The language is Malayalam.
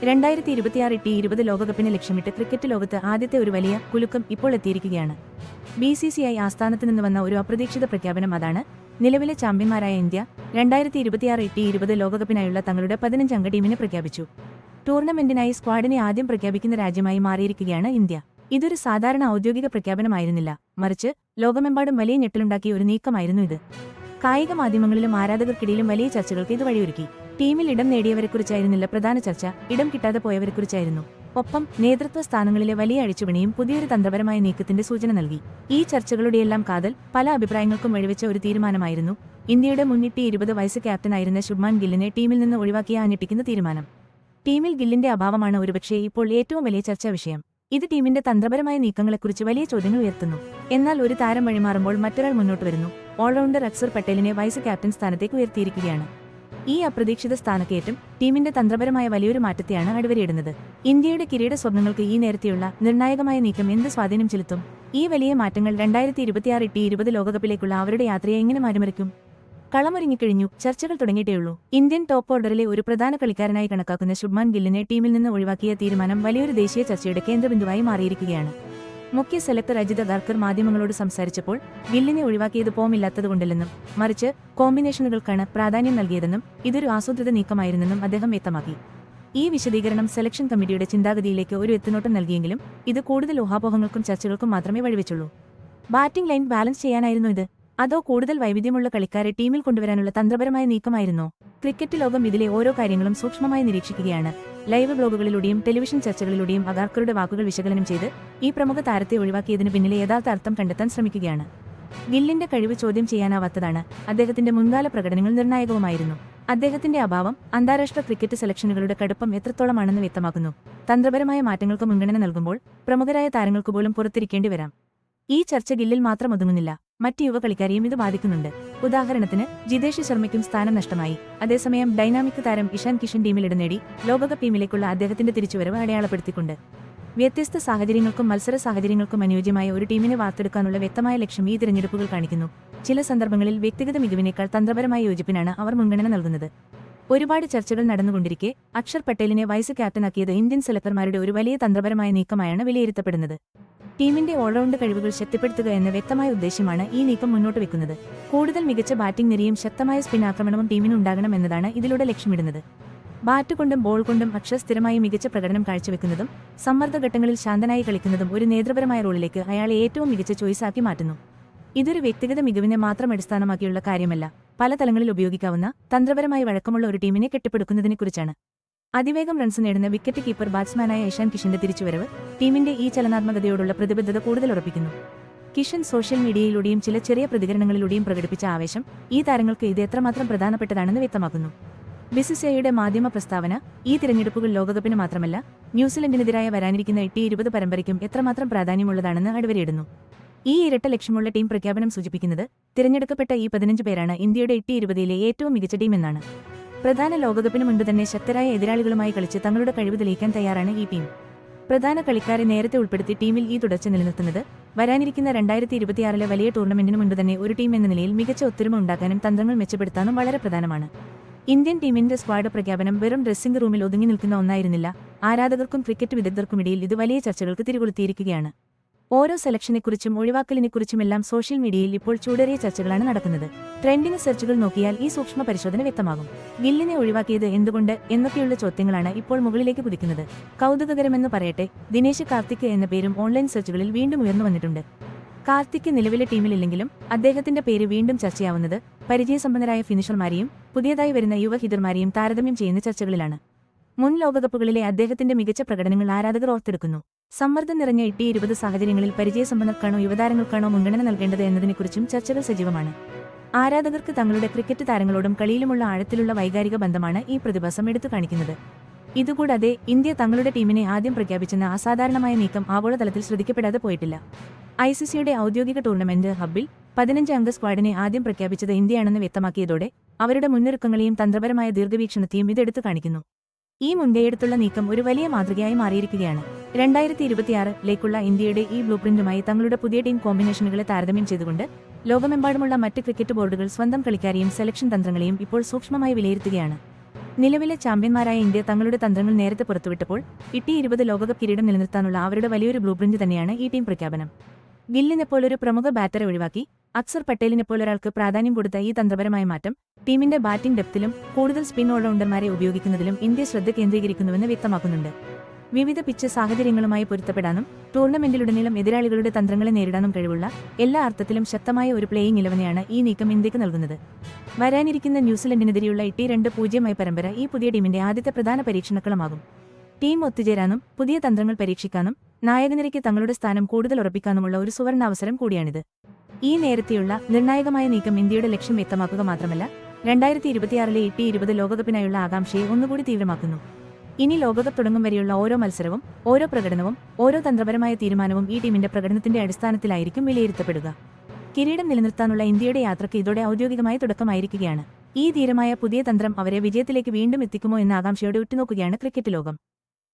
2026 T20 ലോകകപ്പിനെ ലക്ഷ്യമിട്ട് ക്രിക്കറ്റ് ലോകത്ത് ആദ്യത്തെ ഒരു വലിയ കുലുക്കം ഇപ്പോൾ എത്തിയിരിക്കുകയാണ്. BCCI ആസ്ഥാനത്ത് നിന്ന് വന്ന ഒരു അപ്രതീക്ഷിത പ്രഖ്യാപനം അതാണ്. നിലവിലെ ചാമ്പ്യന്മാരായ ഇന്ത്യ 2026 T20 ലോകകപ്പിനായുള്ള തങ്ങളുടെ 15 അംഗ ടീമിനെ പ്രഖ്യാപിച്ചു. ടൂർണമെന്റിനായി സ്ക്വാഡിനെ ആദ്യം പ്രഖ്യാപിക്കുന്ന രാജ്യമായി മാറിയിരിക്കുകയാണ് ഇന്ത്യ. ഇതൊരു സാധാരണ ഔദ്യോഗിക പ്രഖ്യാപനമായിരുന്നില്ല, മറിച്ച് ലോകമെമ്പാടും വലിയ ഞെട്ടലുണ്ടാക്കിയ ഒരു നീക്കമായിരുന്നു ഇത്. കായിക മാധ്യമങ്ങളിലും ആരാധകർക്കിടയിലും വലിയ ചർച്ചകൾക്ക് ഇത് വഴിയൊരുക്കി. ടീമിൽ ഇടം നേടിയവരെക്കുറിച്ചായിരുന്നില്ല പ്രധാന ചർച്ച, ഇടം കിട്ടാതെ പോയവരെക്കുറിച്ചായിരുന്നു. ഒപ്പം നേതൃത്വ സ്ഥാനങ്ങളിലെ വലിയ അഴിച്ചുപണിയും പുതിയൊരു തന്ത്രപരമായ നീക്കത്തിന്റെ സൂചന നൽകി. ഈ ചർച്ചകളുടെയെല്ലാം കാതൽ പല അഭിപ്രായങ്ങൾക്കും വഴിവെച്ച ഒരു തീരുമാനമായിരുന്നു ഇന്ത്യയുടെ മുൻ T20 വൈസ് ക്യാപ്റ്റനായിരുന്ന ശുഭ്മാൻ ഗില്ലിനെ ടീമിൽ നിന്ന് ഒഴിവാക്കിയ ഞെട്ടിക്കുന്ന തീരുമാനം. ടീമിൽ ഗില്ലിന്റെ അഭാവമാണ് ഒരുപക്ഷേ ഇപ്പോൾ ഏറ്റവും വലിയ ചർച്ചാ വിഷയം. ഇത് ടീമിന്റെ തന്ത്രപരമായ നീക്കങ്ങളെക്കുറിച്ച് വലിയ ചോദ്യങ്ങൾ ഉയർത്തുന്നു. എന്നാൽ ഒരു താരം വഴിമാറുമ്പോൾ മറ്റൊരാൾ മുന്നോട്ട് വരുന്നു. ഓൾറൗണ്ടർ അക്സർ പട്ടേലിനെ വൈസ് ക്യാപ്റ്റൻ സ്ഥാനത്തേക്ക് ഉയർത്തിയിരിക്കുകയാണ്. ഈ അപ്രതീക്ഷിത സ്ഥാനക്കയറ്റം ടീമിന്റെ തന്ത്രപരമായ വലിയൊരു മാറ്റത്തെയാണ് അടിവരയിടുന്നത്. ഇന്ത്യയുടെ കിരീട സ്വപ്നങ്ങൾക്ക് ഈ നേരത്തെയുള്ള നിർണായകമായ നീക്കം എന്ത് സ്വാധീനം ചെലുത്തും? ഈ വലിയ മാറ്റങ്ങൾ 2026 T20 ലോകകപ്പിലേക്കുള്ള അവരുടെ യാത്രയെ എങ്ങനെ മാറ്റിമറിക്കും? കളമൊരുങ്ങിക്കഴിഞ്ഞു, ചർച്ചകൾ തുടങ്ങിയിട്ടേയുള്ളൂ. ഇന്ത്യൻ ടോപ്പ് ഓർഡറിലെ ഒരു പ്രധാന കളിക്കാരനായി കണക്കാക്കുന്ന ശുഭ്മാൻ ഗില്ലിനെ ടീമിൽ നിന്ന് ഒഴിവാക്കിയ തീരുമാനം വലിയൊരു ദേശീയ ചർച്ചയുടെ കേന്ദ്രബിന്ദുവായി മാറിയിരിക്കുകയാണ്. മുഖ്യ സെലക്ടർ അജിത് അഗർക്കർ മാധ്യമങ്ങളോട് സംസാരിച്ചപ്പോൾ ഗില്ലിനെ ഒഴിവാക്കിയത് ഫോമില്ലാത്തതുകൊണ്ടല്ലെന്നും മറിച്ച് കോമ്പിനേഷനുകൾക്കാണ് പ്രാധാന്യം നൽകിയതെന്നും ഇതൊരു ആസൂത്രിത നീക്കമായിരുന്നെന്നും അദ്ദേഹം വ്യക്തമാക്കി. ഈ വിശദീകരണം സെലക്ഷൻ കമ്മിറ്റിയുടെ ചിന്താഗതിയിലേക്ക് ഒരു എത്തുനോട്ടം നൽകിയെങ്കിലും ഇത് കൂടുതൽ ഊഹാപോഹങ്ങൾക്കും ചർച്ചകൾക്കും മാത്രമേ വഴിവെച്ചുള്ളൂ. ബാറ്റിംഗ് ലൈൻ ബാലൻസ് ചെയ്യാനായിരുന്നു ഇത്, അതോ കൂടുതൽ വൈവിധ്യമുള്ള കളിക്കാരെ ടീമിൽ കൊണ്ടുവരാനുള്ള തന്ത്രപരമായ നീക്കമായിരുന്നോ? ക്രിക്കറ്റ് ലോകം ഇതിലെ ഓരോ കാര്യങ്ങളും സൂക്ഷ്മമായി നിരീക്ഷിക്കുകയാണ്. ലൈവ് ബ്ലോഗുകളിലൂടെയും ടെലിവിഷൻ ചർച്ചകളിലൂടെയും അഗാർക്കറുടെ വാക്കുകൾ വിശകലനം ചെയ്ത് ഈ പ്രമുഖ താരത്തെ ഒഴിവാക്കിയതിന് പിന്നിലെ യഥാർത്ഥ അർത്ഥം കണ്ടെത്താൻ ശ്രമിക്കുകയാണ്. ഗില്ലിന്റെ കഴിവ് ചോദ്യം ചെയ്യാനാവാത്തതാണ്. അദ്ദേഹത്തിന്റെ മുൻകാല പ്രകടനങ്ങൾ നിർണായകവുമായിരുന്നു. അദ്ദേഹത്തിന്റെ അഭാവം അന്താരാഷ്ട്ര ക്രിക്കറ്റ് സെലക്ഷനുകളുടെ കടുപ്പം എത്രത്തോളമാണെന്ന് വ്യക്തമാക്കുന്നു. തന്ത്രപരമായ മാറ്റങ്ങൾക്ക് മുൻഗണന നൽകുമ്പോൾ പ്രമുഖരായ താരങ്ങൾക്ക് പോലും പുറത്തിരിക്കേണ്ടി വരാം. ഈ ചർച്ച ഗില്ലിൽ മാത്രം ഒതുങ്ങുന്നില്ല, മറ്റ് യുവ കളിക്കാരെയും ഇത് ബാധിക്കുന്നുണ്ട്. ഉദാഹരണത്തിന് ജിതേഷ് ശർമ്മയ്ക്കും സ്ഥാനം നഷ്ടമായി. അതേസമയം ഡൈനാമിക് താരം ഇഷാൻ കിഷൻ ടീമിൽ ഇടം നേടി ലോകകപ്പ് ടീമിലേക്കുള്ള അദ്ദേഹത്തിന്റെ തിരിച്ചുവരവ് അടയാളപ്പെടുത്തിക്കൊണ്ട്. വ്യത്യസ്ത സാഹചര്യങ്ങൾക്കും മത്സര സാഹചര്യങ്ങൾക്കും അനുയോജ്യമായ ഒരു ടീമിനെ വാർത്തെടുക്കാനുള്ള വ്യക്തമായ ലക്ഷ്യം ഈ തിരഞ്ഞെടുപ്പുകൾ കാണിക്കുന്നു. ചില സന്ദർഭങ്ങളിൽ വ്യക്തിഗത മികവിനേക്കാൾ തന്ത്രപരമായ യോജിപ്പിനാണ് അവർ മുൻഗണന നൽകുന്നത്. ഒരുപാട് ചർച്ചകൾ നടന്നുകൊണ്ടിരിക്കെ അക്ഷർ പട്ടേലിനെ വൈസ് ക്യാപ്റ്റനാക്കിയത് ഇന്ത്യൻ സെലക്ടർമാരുടെ ഒരു വലിയ തന്ത്രപരമായ നീക്കമായാണ് വിലയിരുത്തപ്പെടുന്നത്. ടീമിന്റെ ഓൾറൗണ്ട് കഴിവുകൾ ശക്തിപ്പെടുത്തുക എന്ന വ്യക്തമായ ഉദ്ദേശ്യമാണ് ഈ നീക്കം മുന്നോട്ട് വെക്കുന്നത്. കൂടുതൽ മികച്ച ബാറ്റിംഗ് നിരയും ശക്തമായ സ്പിൻ ആക്രമണവും ടീമിന് ഉണ്ടാകണം എന്നതാണ് ഇതിലൂടെ ലക്ഷ്യമിടുന്നത്. ബാറ്റ് കൊണ്ടും ബോൾ കൊണ്ടും അക്ഷർ സ്ഥിരമായി മികച്ച പ്രകടനം കാഴ്ചവെക്കുന്നതും സമ്മർദ്ദഘട്ടങ്ങളിൽ ശാന്തനായി കളിക്കുന്നതും ഒരു നേതൃപരമായ റോളിലേക്ക് അയാളെ ഏറ്റവും മികച്ച ചോയ്സാക്കി മാറ്റുന്നു. ഇതൊരു വ്യക്തിഗത മികവിനെ മാത്രം അടിസ്ഥാനമാക്കിയുള്ള കാര്യമല്ല, പല തലങ്ങളിൽ ഉപയോഗിക്കാവുന്ന തന്ത്രപരമായി വഴക്കമുള്ള ഒരു ടീമിനെ കെട്ടിപ്പടുക്കുന്നതിനെക്കുറിച്ചാണ്. അതിവേഗം റൺസ് നേടുന്ന വിക്കറ്റ് കീപ്പർ ബാറ്റ്സ്മാനായ ഇഷാൻ കിഷന്റെ തിരിച്ചുവരവ് ടീമിന്റെ ഈ ചലനാത്മകതയോടുള്ള പ്രതിബദ്ധത കൂടുതൽ ഉറപ്പിക്കുന്നു. കിഷൻ സോഷ്യൽ മീഡിയയിലൂടെയും ചില ചെറിയ പ്രതികരണങ്ങളിലൂടെയും പ്രകടിപ്പിച്ച ആവേശം ഈ താരങ്ങൾക്ക് ഇത് എത്രമാത്രം പ്രധാനപ്പെട്ടതാണെന്ന് വ്യക്തമാക്കുന്നു. BCCIയുടെ മാധ്യമ പ്രസ്താവന ഈ തിരഞ്ഞെടുപ്പുകൾ ലോകകപ്പിന് മാത്രമല്ല ന്യൂസിലൻഡിനെതിരായ വരാനിരിക്കുന്ന T20 പരമ്പരയ്ക്കും എത്രമാത്രം പ്രാധാന്യമുള്ളതാണെന്ന് അടിവരയിടുന്നു. ഈ ഇരട്ട ലക്ഷ്യമുള്ള ടീം പ്രഖ്യാപനം സൂചിപ്പിക്കുന്നത് തിരഞ്ഞെടുക്കപ്പെട്ട ഈ 15 പേരാണ് ഇന്ത്യയുടെ T20യിലെ ഏറ്റവും മികച്ച ടീമെന്നാണ്. പ്രധാന ലോകകപ്പിന് മുൻപ് തന്നെ ശക്തരായ എതിരാളികളുമായി കളിച്ച് തങ്ങളുടെ കഴിവ് തെളിയിക്കാൻ തയ്യാറാണ് ഈ ടീം. പ്രധാന കളിക്കാരെ നേരത്തെ ഉൾപ്പെടുത്തി ടീമിൽ ഈ തുടർച്ച നിലനിർത്തുന്നത് വരാനിരിക്കുന്ന 2026 വലിയ ടൂർണമെന്റിന് മുൻപ് തന്നെ ഒരു ടീം എന്ന നിലയിൽ മികച്ച ഒത്തൊരുമ ഉണ്ടാക്കാനും തന്ത്രങ്ങൾ മെച്ചപ്പെടുത്താനും വളരെ പ്രധാനമാണ്. ഇന്ത്യൻ ടീമിന്റെ സ്ക്വാഡ് പ്രഖ്യാപനം വെറും ഡ്രസ്സിംഗ് റൂമിൽ ഒതുങ്ങി നിൽക്കുന്ന ഒന്നായിരുന്നില്ല. ആരാധകർക്കും ക്രിക്കറ്റ് വിദഗ്ധർക്കുമിടയിൽ ഇത് വലിയ ചർച്ചകൾക്ക് തിരികൊളുത്തിയിരിക്കുകയാണ്. ഓരോ സെലക്ഷനെക്കുറിച്ചും ഒഴിവാക്കലിനെക്കുറിച്ചുമെല്ലാം സോഷ്യൽ മീഡിയയിൽ ഇപ്പോൾ ചൂടേറിയ ചർച്ചകളാണ് നടക്കുന്നത്. ട്രെൻഡിംഗ് സെർച്ചുകൾ നോക്കിയാൽ ഈ സൂക്ഷ്മ പരിശോധന വ്യക്തമാകും. ഗില്ലിനെ ഒഴിവാക്കിയത് എന്തുകൊണ്ട് എന്നൊക്കെയുള്ള ചോദ്യങ്ങളാണ് ഇപ്പോൾ മുകളിലേക്ക് കുതിക്കുന്നത്. കൗതുകകരമെന്ന് പറയട്ടെ, ദിനേശ് കാർത്തിക് എന്ന പേരും ഓൺലൈൻ സെർച്ചുകളിൽ വീണ്ടും ഉയർന്നു വന്നിട്ടുണ്ട്. കാർത്തിക് നിലവിലെ ടീമിലില്ലെങ്കിലും അദ്ദേഹത്തിന്റെ പേര് വീണ്ടും ചർച്ചയാവുന്നത് പരിചയസമ്പന്നരായ ഫിനിഷർമാരെയും പുതിയതായി വരുന്ന യുവ ഹിറ്റർമാരെയും താരതമ്യം ചെയ്യുന്ന ചർച്ചകളിലാണ്. മുൻ ലോകകപ്പുകളിലെ അദ്ദേഹത്തിന്റെ മികച്ച പ്രകടനങ്ങൾ ആരാധകർ ഓർത്തെടുക്കുന്നു. സമ്മർദ്ദം നിറഞ്ഞ T20 സാഹചര്യങ്ങളിൽ പരിചയസമ്പന്നർക്കാണോ യുവതാരങ്ങൾക്കാണോ മുൻഗണന നൽകേണ്ടത് എന്നതിനെക്കുറിച്ചും ചർച്ചകൾ സജീവമാണ്. ആരാധകർക്ക് തങ്ങളുടെ ക്രിക്കറ്റ് താരങ്ങളോടും കളിയിലുമുള്ള ആഴത്തിലുള്ള വൈകാരിക ബന്ധമാണ് ഈ പ്രതിഭാസം എടുത്തു കാണിക്കുന്നത്. ഇതുകൂടാതെ ഇന്ത്യ തങ്ങളുടെ ടീമിനെ ആദ്യം പ്രഖ്യാപിച്ചെന്ന അസാധാരണമായ നീക്കം ആഗോളതലത്തിൽ ശ്രദ്ധിക്കപ്പെടാതെ പോയിട്ടില്ല. ICCയുടെ ഔദ്യോഗിക ടൂർണമെന്റ് ഹബ്ബിൽ 15 അംഗ സ്ക്വാഡിനെ ആദ്യം പ്രഖ്യാപിച്ചത് ഇന്ത്യയാണെന്ന് വ്യക്തമാക്കിയതോടെ അവരുടെ മുന്നൊരുക്കങ്ങളെയും തന്ത്രപരമായ ദീർഘവീക്ഷണത്തെയും ഇതെടുത്തു കാണിക്കുന്നു. ഈ മുൻകൈയെടുത്തുള്ള നീക്കം ഒരു വലിയ മാതൃകയായി മാറിയിരിക്കുകയാണ്. 2026ലേക്കുള്ള ഇന്ത്യയുടെ ഈ ബ്ലൂപ്രിന്റുമായി തങ്ങളുടെ പുതിയ ടീം കോമ്പിനേഷനുകളെ താരതമ്യം ചെയ്തുകൊണ്ട് ലോകമെമ്പാടുമുള്ള മറ്റ് ക്രിക്കറ്റ് ബോർഡുകൾ സ്വന്തം കളിക്കാരെയും സെലക്ഷൻ തന്ത്രങ്ങളെയും ഇപ്പോൾ സൂക്ഷ്മമായി വിലയിരുത്തുകയാണ്. നിലവിലെ ചാമ്പ്യന്മാരായ ഇന്ത്യ തങ്ങളുടെ തന്ത്രങ്ങൾ നേരത്തെ പുറത്തുവിട്ടപ്പോൾ T20 ലോകകപ്പ് കിരീടം നിലനിർത്താനുള്ള അവരുടെ വലിയൊരു ബ്ലൂപ്രിന്റ് തന്നെയാണ് ഈ ടീം പ്രഖ്യാപനം. ഗില്ലിനെപ്പോലൊരു പ്രമുഖ ബാറ്ററെ ഒഴിവാക്കി അക്സർ പട്ടേലിനെപ്പോലൊരാൾക്ക് പ്രാധാന്യം കൊടുത്ത ഈ തന്ത്രപരമായ മാറ്റം ടീമിന്റെ ബാറ്റിംഗ് ഡെപ്തിലും കൂടുതൽ സ്പിൻ ഓൾറൗണ്ടർമാരെ ഉപയോഗിക്കുന്നതിലും ഇന്ത്യ ശ്രദ്ധ കേന്ദ്രീകരിക്കുന്നുവെന്ന് വ്യക്തമാക്കുന്നുണ്ട്. വിവിധ പിച്ച് സാഹചര്യങ്ങളുമായി പൊരുത്തപ്പെടാനും ടൂർണമെന്റിലുടനീളം എതിരാളികളുടെ തന്ത്രങ്ങളെ നേരിടാനും കഴിവുള്ള എല്ലാ അർത്ഥത്തിലും ശക്തമായ ഒരു പ്ലേയിങ് ഇലവനെയാണ് ഈ നീക്കം ഇന്ത്യക്ക് നൽകുന്നത്. വരാനിരിക്കുന്ന ന്യൂസിലൻഡിനെതിരെയുള്ള T20 പരമ്പര ഈ പുതിയ ടീമിന്റെ ആദ്യത്തെ പ്രധാന പരീക്ഷണക്കളമാകും. ടീം ഒത്തുചേരാനും പുതിയ തന്ത്രങ്ങൾ പരീക്ഷിക്കാനും നായകനിരയ്ക്ക് തങ്ങളുടെ സ്ഥാനം കൂടുതൽ ഉറപ്പിക്കാനുമുള്ള ഒരു സുവർണാവസരം കൂടിയാണിത്. ഈ നേരത്തെയുള്ള നിർണായകമായ നീക്കം ഇന്ത്യയുടെ ലക്ഷ്യം വ്യക്തമാക്കുക മാത്രമല്ല 2026 T20 ലോകകപ്പിനായുള്ള ആകാംക്ഷയെ ഒന്നുകൂടി തീവ്രമാക്കുന്നു. ഇനി ലോകകപ്പ് തുടങ്ങും വരെയുള്ള ഓരോ മത്സരവും ഓരോ പ്രകടനവും ഓരോ തന്ത്രപരമായ തീരുമാനവും ഈ ടീമിന്റെ പ്രകടനത്തിന്റെ അടിസ്ഥാനത്തിലായിരിക്കും വിലയിരുത്തപ്പെടുക. കിരീടം നിലനിർത്താനുള്ള ഇന്ത്യയുടെ യാത്രയ്ക്ക് ഇതോടെ ഔദ്യോഗികമായ തുടക്കമായിരിക്കുകയാണ്. ഈ ധീരമായ പുതിയ തന്ത്രം അവരെ വിജയത്തിലേക്ക് വീണ്ടും എത്തിക്കുമോ എന്ന ആകാംക്ഷയോടെ ഉറ്റുനോക്കുകയാണ് ക്രിക്കറ്റ് ലോകം.